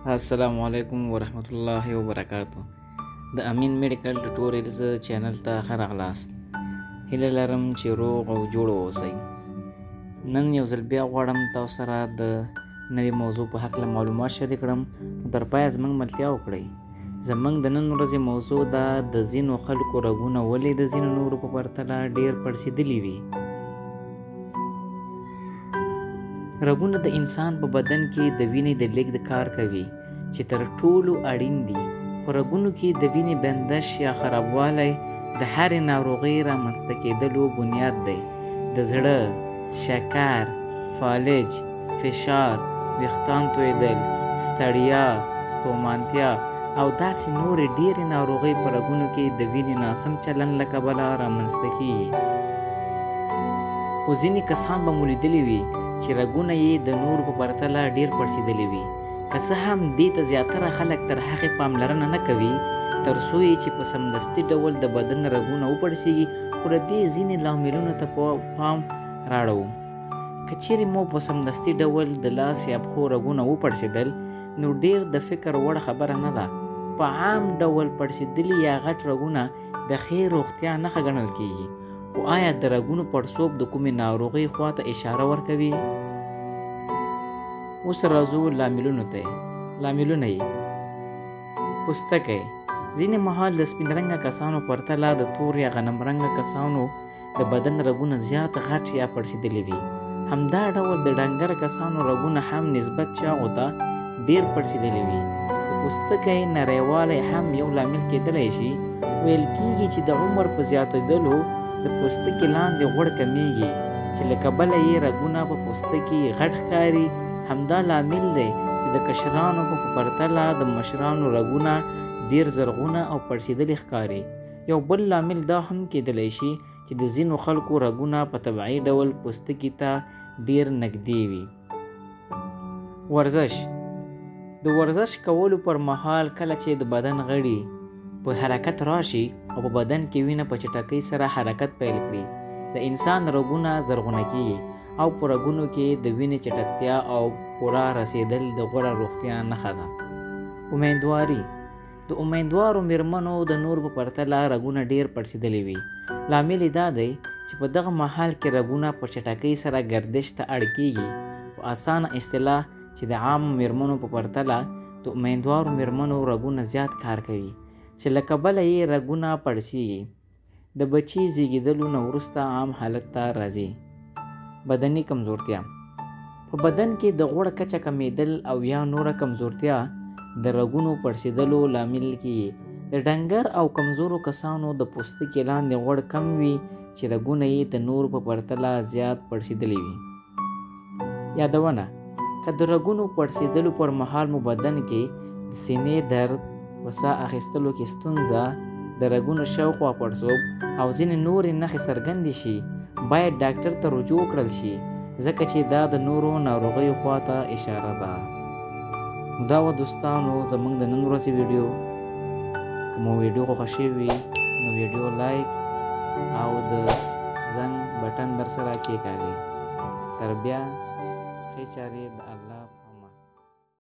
السلام علیکم ورحمت الله وبرکاتو. د امین میډیکل ټوټوریالز چینل ته ښه راغلاست. هیله لرم چې روغ او جوړ اوسئ. نن یو ځل بیا غواړم تاسو سره د نوې موضوع په هکله معلومات شریک کړم. تر پایه زموږ ملتیا وکړئ. زموږ د نن ورځې موضوع دا د ځینو خلکو رګونه ولې د ځینو نورو په پرتله ډېر پړسېدلي وي. رګونه د انسان په بدن کې د وینې د لیږد کار کوي چې تر ټولو اړین دي. په رګونو کې د وینې بندش یا خرابوالی د هرې ناروغۍ رامنځته کېدلو بنیاد دی. د زړه، شکر، فالج، فشار، ویښتان تویدل، ستړیا، ستومانتیا او داسې نورې ډېرې ناروغۍ په رګونو کې د وینې ناسم چلند له کبله رامنځته کېږي. خو ځینې کسان به مو لیدلي وي چې رګونه یې د نورو په پرتله ډېر پړسېدلي وي. که څه هم دې ته زیاتره خلک تر هغې پاملرنه نه کوي تر څو یې چې په سمدستي ډول د بدن رګونه وپړسېږي. خو د دې ځینې لاملونو ته پام راړوو. که چیرې مو په سمدستي ډول د لاس یا پښو رګونه وپړسېدل نو ډېر د فکر وړ خبره نه ده. په عام ډول پړسېدلي یا غټ رګونه د ښې روغتیا نښه ګڼل کېږي. خو آیا د رګونو پړسوب د کومې ناروغۍ خواته اشاره ورکوي؟ اوس راځو لاملونو ته. لاملونه یې: پوستکی. ځینې مهال د سپین رنګه کسانو پرتله د تور یا غنم رنګه کسانو د بدن رګونه زیات غټ یا پړسېدلي وي. همدا ډول د ډنګر کسانو رګونه هم نسبت چاغو ته ډېر پړسېدلي وي. د پوستکی نریوالی هم یو لامل کېدلی شي. ویل کېږي چې د عمر په زیاتېدلو د پوستکي لاندې غوړ کمیږي چې له کبله یې رګونه په پوستکي غټ ښکاري. همدا لامل دی چې د کشرانو په پرتله د مشرانو رګونه ډېر زرغونه او پړسېدلي ښکاري. یو بل لامل دا هم کېدلی شي چې د ځینو خلکو رګونه په طبیعي ډول پوستکي ته ډېر نږدې وي. ورزش. د ورزش کولو پر مهال کله چې د بدن غړي په حرکت راشي او په بدن کې وینه په چټکۍ سره حرکت پیل کړي د انسان رګونه زرغونه کېږي او په رګونو کې د وینې چټکتیا او پوره رسېدل د غوره روغتیا نښه ده. امیندواري. د امیندوارو میرمنو د نورو په پرتله رګونه ډېر پړسېدلي وي. لامل یې دا دی چې په دغه مهال کې رګونه په چټکۍ سره گردش ته اړ کېږي. په اسانه اصطلاح چې د عامو میرمنو په پرتله د امیندوارو میرمنو رګونه زیات کار کوي چې له کبله یې رګونه پړسېږي. د بچي زیږېدلو نه وروسته عام حالت ته راځي. بدني کمزورتیا. په بدن کې د غوړ کچه کمیدل او یا نوره کمزورتیا د رګونو پړسېدلو لامل کېږي. د ډنګر او کمزورو کسانو د پوستکي لاندې غوړ کم وي چې رګونه یې د نورو په پرتله زیات پړسېدلي وي. یادونه: که د رګونو پړسېدلو پر مهال مو بدن کې د سینې درد، په ساه اخیستلو کې ستونزه، د رګونو شاوخوا پړسوب او ځینې نورې نښې څرګندې شي باید ډاکټر ته رجوع کړل شي ځکه چې دا د نورو ناروغیو خواته اشاره ده. دا و دوستانو زموږ د نن ورځې ویډیو. که مو ویډیو خوښه شوې وي نو ویډیو لایک او د زنګ بټن در سره کېکاږئ. تر بیا ښې چارې د